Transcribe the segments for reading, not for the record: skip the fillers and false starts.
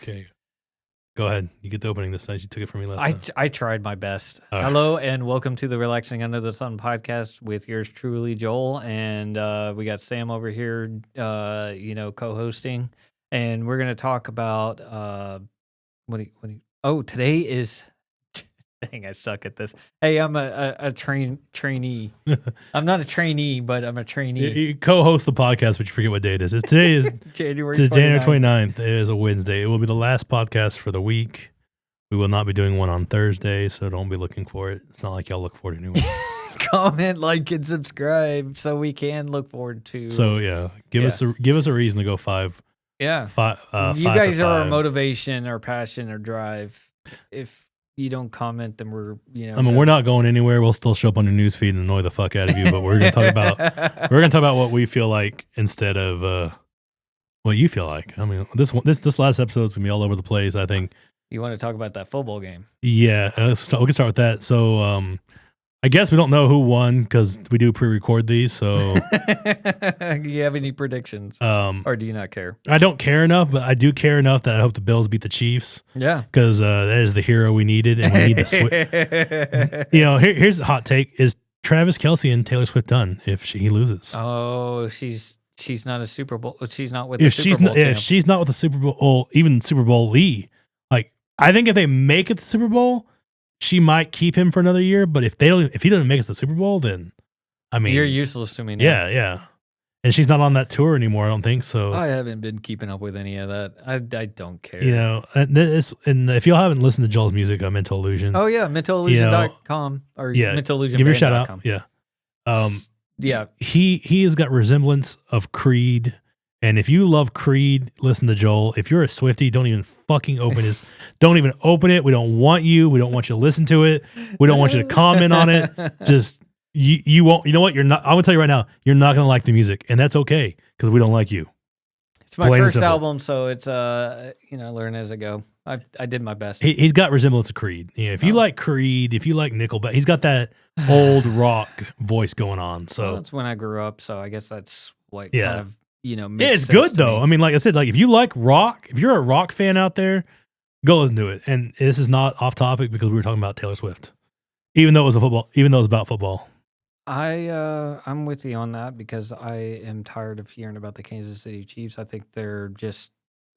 Okay. Go ahead. You get the opening this time. You took it from me last time. I tried my best. All right. Hello and welcome to the Relaxing Under the Sun podcast with yours truly, Joel, and we got Sam over here, co-hosting, and we're gonna talk about today is. Dang, I suck at this. Hey, I'm a trainee. I'm not a trainee, but I'm a trainee. You co-host the podcast, but you forget what day it is. Today is January 29th. It is a Wednesday. It will be the last podcast for the week. We will not be doing one on Thursday, so don't be looking for it. It's not like y'all look forward to anyone. Comment, like, and subscribe so we can look forward to. So yeah, give us a reason to go five. Yeah, you guys are our motivation, our passion, our drive. If you don't comment, then we're we're not going anywhere. We'll still show up on your newsfeed and annoy the fuck out of you. But we're gonna talk about what we feel like instead of what you feel like. I mean, this last episode's gonna be all over the place. I think you want to talk about that football game. Yeah, we can start with that. So I guess we don't know who won because we do pre-record these. So you have any predictions, or do you not care? I don't care enough, but I do care enough that I hope the Bills beat the Chiefs. Yeah, because that is the hero we needed, and we need to switch. Here's the hot take: is Travis Kelce and Taylor Swift done if he loses? Oh, she's not a Super Bowl. She's not with. If she's not with the Super Bowl, even Super Bowl Lee, like I think if they make it to the Super Bowl, she might keep him for another year, but if he doesn't make it to the Super Bowl, then I mean you're useless to me now. Yeah. And she's not on that tour anymore, I don't think so. I haven't been keeping up with any of that. I don't care. And if y'all haven't listened to Joel's music, Mental Illusion. Oh yeah, mentalillusion.com or Mental Illusion. Give her a shout out. Yeah. Yeah. He has got resemblance of Creed. And if you love Creed, listen to Joel. If you're a Swiftie, don't even fucking don't even open it. We don't want you. We don't want you to listen to it. We don't want you to comment on it. Just you won't. You know what? You're not. I'm gonna tell you right now. You're not gonna like the music, and that's okay because we don't like you. It's my first album, so it's learn as I go. I did my best. He's got resemblance to Creed. Yeah, if you like Creed, if you like Nickelback, he's got that old rock voice going on. So that's when I grew up. So I guess that's what kind of. It's good though. I mean, like I said, like if you like rock, if you're a rock fan out there, go listen to it. And this is not off topic because we were talking about Taylor Swift, even though it was about football. I'm with you on that because I am tired of hearing about the Kansas City Chiefs. I think they're just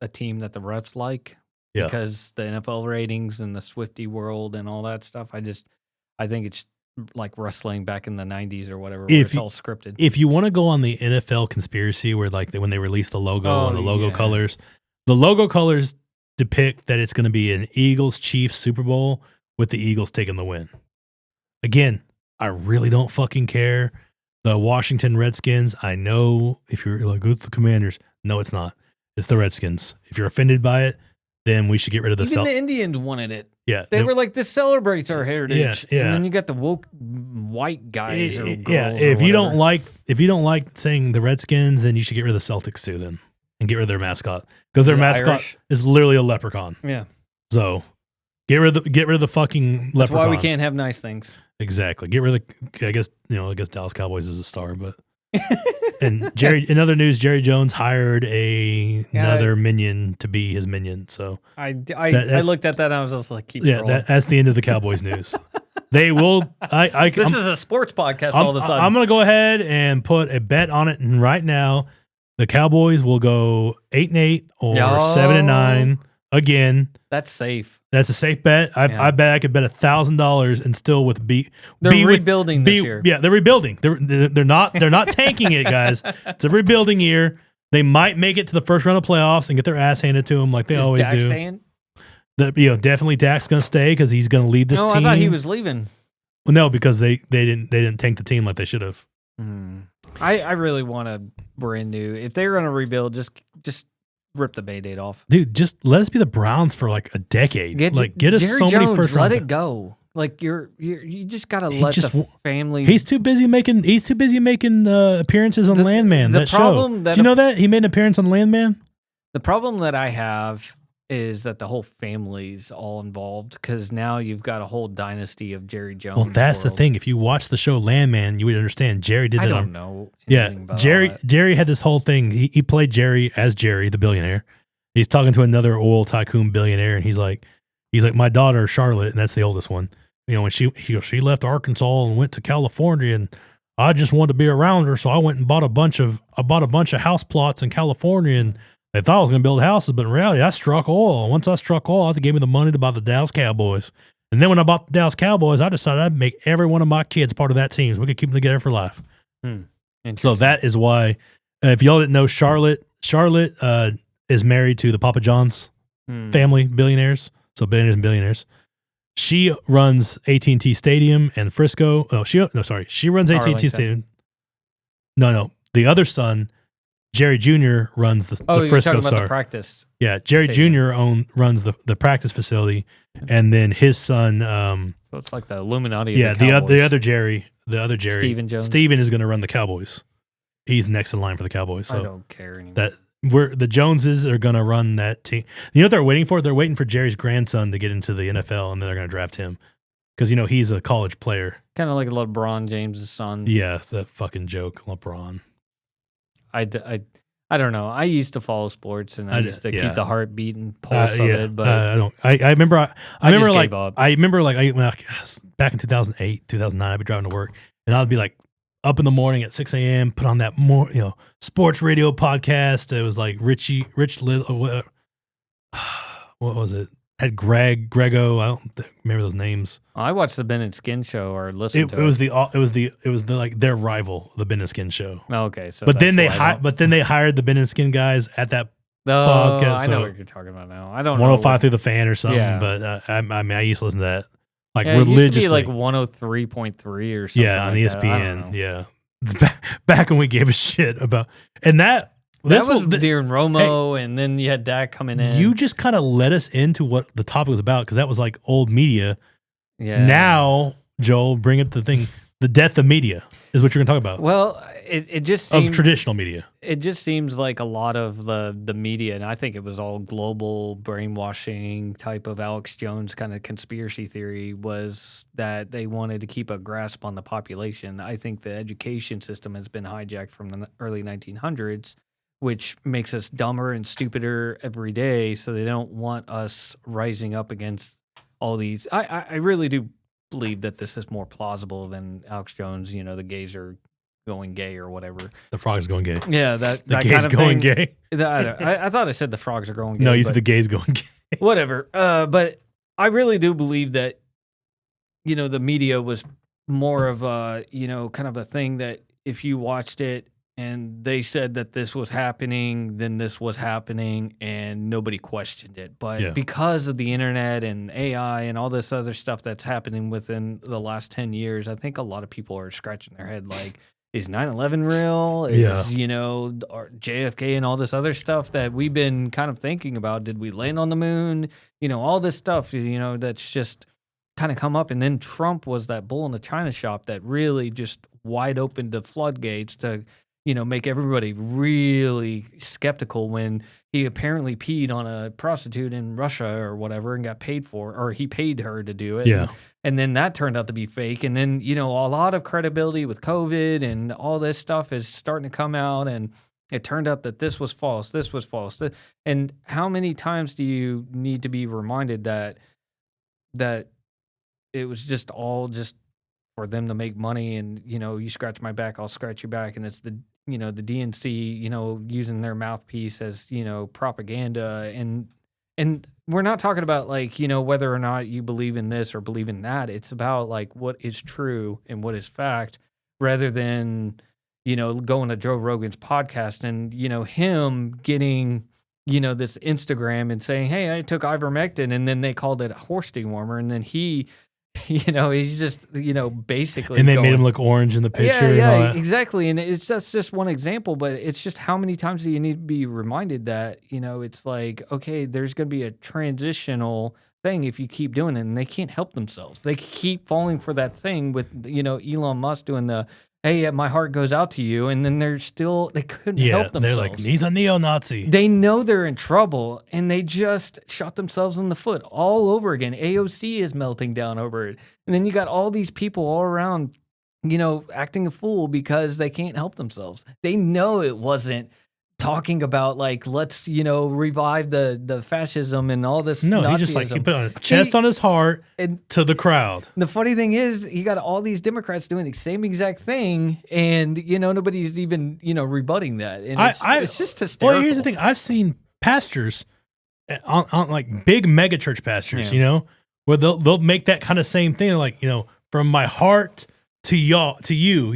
a team that the refs like because the NFL ratings and the Swiftie world and all that stuff. I think it's like wrestling back in the 90s or whatever, where it's all scripted. If you want to go on the NFL conspiracy where like when they release the logo and the logo colors, the logo colors depict that it's going to be an Eagles-Chiefs Super Bowl with the Eagles taking the win. Again, I really don't fucking care. The Washington Redskins, I know if you're like, it's the Commanders. No, it's not. It's the Redskins. If you're offended by it, then we should get rid of the Even the Indians wanted it. Yeah. They were like, this celebrates our heritage. Yeah. And then you got the woke white guys or girls. Yeah. If you don't like saying the Redskins, then you should get rid of the Celtics too then. And get rid of their mascot. Because their mascot Irish? Is literally a leprechaun. Yeah. So get rid of the fucking leprechaun. That's why we can't have nice things. Exactly. Get rid of I guess Dallas Cowboys is a star, but and in other news, Jerry Jones hired another minion to be his minion. So I looked at that and I was just like, keep rolling. That's the end of the Cowboys news. They will. This is a sports podcast. All of a sudden, I'm going to go ahead and put a bet on it. And right now, the Cowboys will go 8-8 or 7-9 again. That's safe. That's a safe bet. I bet I could bet $1,000 and still they're rebuilding this year. Yeah, they're rebuilding. They're not tanking it, guys. It's a rebuilding year. They might make it to the first round of playoffs and get their ass handed to them like they always do. Staying? Definitely Dak's going to stay because he's going to lead this team. No, I thought he was leaving. Well, no, because they didn't tank the team like they should have. I really want a brand new. If they're going to rebuild, just rip the Band-Aid off. Dude, just let us be the Browns for like a decade. Get us Jerry so Jones, many first round. Let it go. Like you just gotta let the family. He's too busy making appearances on Landman. That show. Do you know that he made an appearance on Landman? The problem that I have is that the whole family's all involved because now you've got a whole dynasty of Jerry Jones. Well, that's the thing. If you watch the show Landman, you would understand. Jerry did that. I don't know. Yeah, Jerry had this whole thing. He played Jerry as Jerry, the billionaire, He's talking to another oil tycoon billionaire, and he's like, my daughter Charlotte, and that's the oldest one. You know, when she left Arkansas and went to California, and I just wanted to be around her, so I went and bought a bunch of house plots in California, and they thought I was going to build houses, but in reality, I struck oil. And once I struck oil, they gave me the money to buy the Dallas Cowboys. And then when I bought the Dallas Cowboys, I decided I'd make every one of my kids part of that team, so we could keep them together for life. So that is why, if y'all didn't know, Charlotte is married to the Papa John's family, billionaires. So billionaires and billionaires. She runs AT&T Stadium and Frisco. She runs AT&T Stadium. No. The other son, Jerry Jr. runs the Frisco Star. The practice. Yeah, Jerry Jr. runs the practice facility, and then his son. So it's like the Illuminati. Yeah, of the other Jerry, Stephen Jones. Steven is going to run the Cowboys. He's next in line for the Cowboys. So I don't care anymore. The Joneses are going to run that team. You know what they're waiting for? They're waiting for Jerry's grandson to get into the NFL, and then they're going to draft him because he's a college player. Kind of like LeBron James' son. Yeah, that fucking joke, LeBron. I don't know. I used to follow sports, and I used to keep the heartbeat and pulse of it. But I don't. I remember. I remember back in 2008, 2009. I'd be driving to work, and I'd be like up in the morning at 6 a.m. Put on that sports radio podcast. It was like Rich Little. What was it? Had Grego. I don't remember those names. I watched the Ben and Skin show or listened to it. It was like their rival, the Ben and Skin show. Okay, so but then they hired the Ben and Skin guys at that podcast. I know what you're talking about now. I don't 105 through the fan or something. Yeah. But I used to listen to that religiously. It used to be like 103.3 or something. Yeah, on ESPN. Yeah, back when we gave a shit about that. That was during Romo, and then you had Dak coming in. You just kind of led us into what the topic was about because that was like old media. Yeah. Now, Joel, bring up the thing. The death of media is what you're going to talk about. Well, it just seems, of traditional media. It just seems like a lot of the media, and I think it was all global brainwashing type of Alex Jones kind of conspiracy theory, was that they wanted to keep a grasp on the population. I think the education system has been hijacked from the early 1900s. Which makes us dumber and stupider every day, so they don't want us rising up against all these. I really do believe that this is more plausible than Alex Jones. The gays are going gay or whatever. The frogs going gay. Yeah, the gays kind of going thing. Gay. I thought I said the frogs are going gay. No, you said the gays going gay. Whatever. But I really do believe that the media was more of a kind of a thing that if you watched it. And they said that this was happening, then this was happening, and nobody questioned it. But because of the internet and AI and all this other stuff that's happening within the last 10 years, I think a lot of people are scratching their head like, is 9/11 real? Is, or JFK and all this other stuff that we've been kind of thinking about? Did we land on the moon? All this stuff, that's just kind of come up. And then Trump was that bull in the china shop that really just wide opened the floodgates to make everybody really skeptical when he apparently peed on a prostitute in Russia or whatever and got paid for, or he paid her to do it. Yeah. And then that turned out to be fake. And then, a lot of credibility with COVID and all this stuff is starting to come out. And it turned out that this was false. This was false. And how many times do you need to be reminded that it was just all just for them to make money, and you scratch my back, I'll scratch your back, and it's the DNC using their mouthpiece as propaganda, and we're not talking about like whether or not you believe in this or believe in that. It's about like what is true and what is fact, rather than going to Joe Rogan's podcast and him getting this Instagram and saying, hey, I took ivermectin, and then they called it a horse dewormer, and then he he's just, basically. And they made him look orange in the picture. Yeah, exactly. And that's just one example, but it's just how many times do you need to be reminded that, it's like, okay, there's going to be a transitional thing if you keep doing it, and they can't help themselves. They keep falling for that thing with, Elon Musk doing the, hey, my heart goes out to you, and then they couldn't help themselves. They're like, he's a neo-Nazi. They know they're in trouble, and they just shot themselves in the foot all over again. AOC is melting down over it. And then you got all these people all around, acting a fool because they can't help themselves. They know it wasn't talking about like, let's, revive the fascism and all this. No, Nazism. he just like he put on his chest on his heart and to the crowd. The funny thing is, you got all these Democrats doing the same exact thing, and nobody's even rebutting that. And it's just hysterical. Well, here's the thing: I've seen pastors on like big mega church pastors, where they'll make that kind of same thing, like from my heart to you,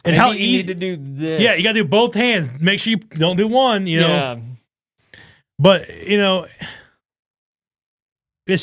and how you need to do this. Yeah, you got to do both hands. Make sure you don't do one, Yeah. But it's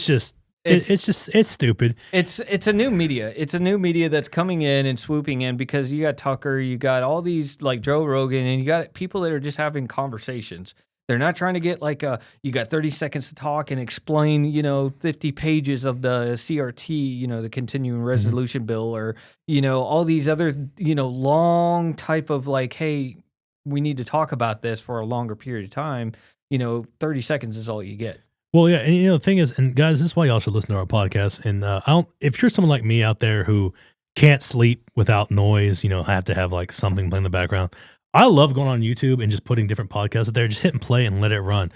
just it's stupid. It's a new media. It's a new media that's coming in and swooping in because you got Tucker, you got all these like Joe Rogan, and you got people that are just having conversations. They're not trying to get like you got 30 seconds to talk and explain, 50 pages of the CRT, the continuing resolution bill, or, all these other, long type of like, hey, we need to talk about this for a longer period of time. 30 seconds is all you get. Well, yeah. And the thing is, and guys, this is why y'all should listen to our podcast. And if you're someone like me out there who can't sleep without noise, have to have like something playing in the background. I love going on YouTube and just putting different podcasts out there, just hit and play and let it run.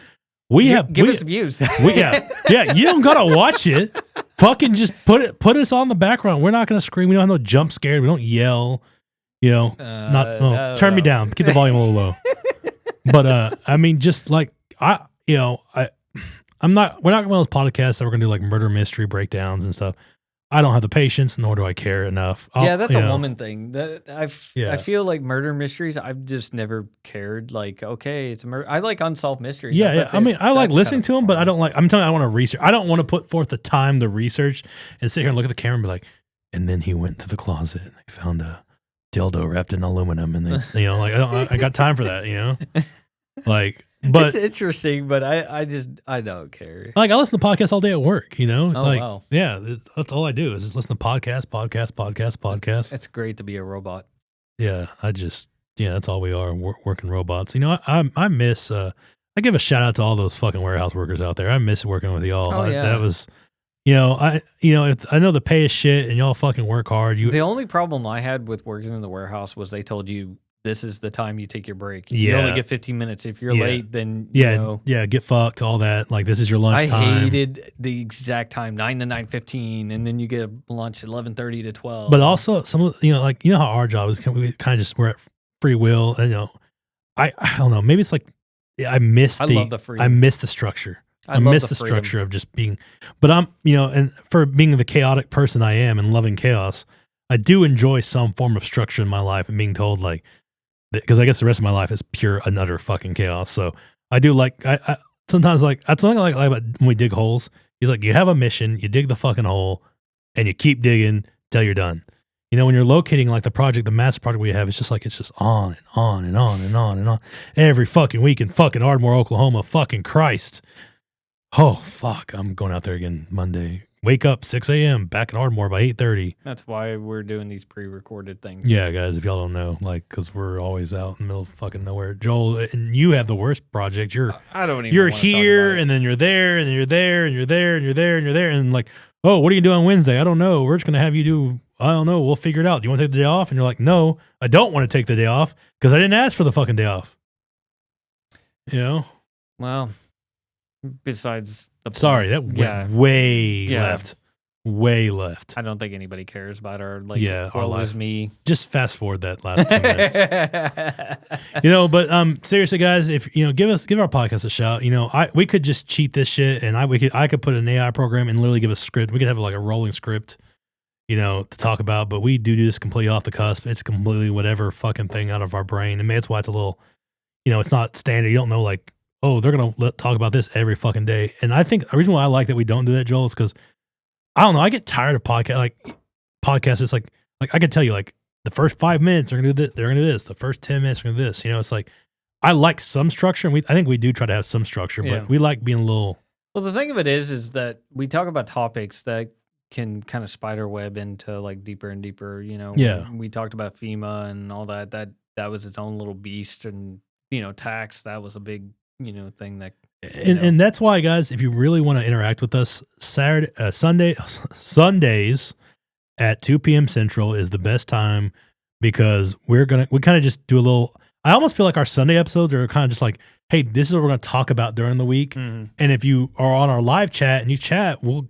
Give us views. Yeah. You don't gotta watch it. Fucking just put us on the background. We're not gonna scream. We don't have no jump scared. We don't yell. Turn me down. Keep the volume a little low. But I mean, just like we're not one of those podcasts that we're gonna do like murder mystery breakdowns and stuff. I don't have the patience, nor do I care enough. That's a woman thing. I feel like murder mysteries, I've just never cared. Like, okay, it's a murder. I like unsolved mysteries. Yeah. I mean, I like listening to them, but I don't like. I'm telling you, I want to research. I don't want to put forth the time to research and sit here and look at the camera and be like, and then he went to the closet and they found a dildo wrapped in aluminum, and they, I got time for that, like. But it's interesting, but I don't care. Like I listen to podcasts all day at work, wow. Yeah, that's all I do is just listen to podcasts. It's great to be a robot. Yeah, that's all we are, working robots. I miss. I give a shout out to all those fucking warehouse workers out there. I miss working with y'all. Oh, yeah. That was, I know the pay is shit and y'all fucking work hard. The only problem I had with working in the warehouse was they told you, this is the time you take your break. You only get 15 minutes. If you're late, then get fucked, all that. Like this is your lunch time. I hated the exact time, 9 to 9:15, and then you get lunch 11:30 to 12. But also some of how our job is. We kind of just we're at free will. And, I don't know. Maybe it's like I miss the freedom. I miss the structure. I miss the structure of just being. But I'm and for being the chaotic person I am and loving chaos, I do enjoy some form of structure in my life and being told like. Because I guess the rest of my life is pure and utter fucking chaos. So I do like, I sometimes like, that's something I like about when we dig holes. He's like, you have a mission, you dig the fucking hole, and you keep digging till you're done. When you're locating like the massive project we have, it's just on and on and on and on and on. Every fucking week in fucking Ardmore, Oklahoma. Fucking Christ. Oh, fuck. I'm going out there again Monday. Wake up 6 a.m. back in Ardmore by 8:30. That's why we're doing these pre-recorded things. Yeah, guys, if y'all don't know, because we're always out in the middle of fucking nowhere. Joel, and you have the worst project. I don't even. You're here, and then you're there, and then you're there, and you're there, and you're there, and you're there, and like, oh, what are you doing on Wednesday? I don't know. We're just gonna have you do. I don't know. We'll figure it out. Do you want to take the day off? And you're like, no, I don't want to take the day off because I didn't ask for the fucking day off. Well. Besides the sorry, that went way left. Way left. I don't think anybody cares about our our life. Me. Just fast forward that last 2 minutes. But seriously, guys, if give our podcast a shout. We could just cheat this shit, and I could put an AI program and literally give a script. We could have like a rolling script, to talk about. But we do this completely off the cusp. It's completely whatever fucking thing out of our brain, and maybe that's why it's a little, it's not standard. You don't know like. Oh, they're going to talk about this every fucking day. And I think the reason why I like that we don't do that, Joel, is because, I don't know, I get tired of podcasts. It's like I can tell you, like, the first 5 minutes, they're going to do this. They're going to do this. The first 10 minutes, they're going to do this. It's like, I like some structure. And I think we do try to have some structure, but we like being a little. Well, the thing of it is that we talk about topics that can kind of spider web into, like, deeper and deeper, Yeah. We talked about FEMA and all that. That was its own little beast. And, tax, that was a big thing that and that's why, guys, if you really want to interact with us, Sundays at 2 p.m. Central is the best time because we kind of just do a little. I almost feel like our Sunday episodes are kind of just like, hey, this is what we're going to talk about during the week. And if you are on our live chat and you chat, we'll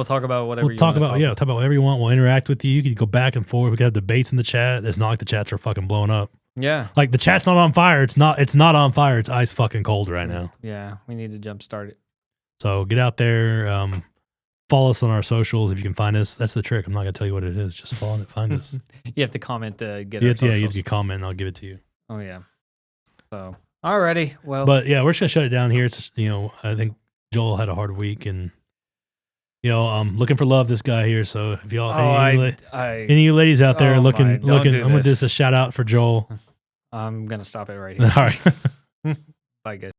talk about whatever talk about whatever you want. We'll interact with you. You can go back and forth. We can have debates in the chat. It's not like the chats are fucking blowing up. Yeah. Like the chat's not on fire. It's not on fire. It's ice fucking cold right now. Yeah. We need to jumpstart it. So get out there. Follow us on our socials if you can find us. That's the trick. I'm not going to tell you what it is. Just follow it. Find us. You have to comment to get our socials. Yeah, you have to comment and I'll give it to you. Oh, yeah. So, alrighty. Well. But yeah, we're just going to shut it down here. It's just, I think Joel had a hard week and, I'm looking for love, this guy here. So if y'all, any of you ladies out there looking, I'm going to do a shout out for Joel. I'm going to stop it right here. All right. Bye, guys.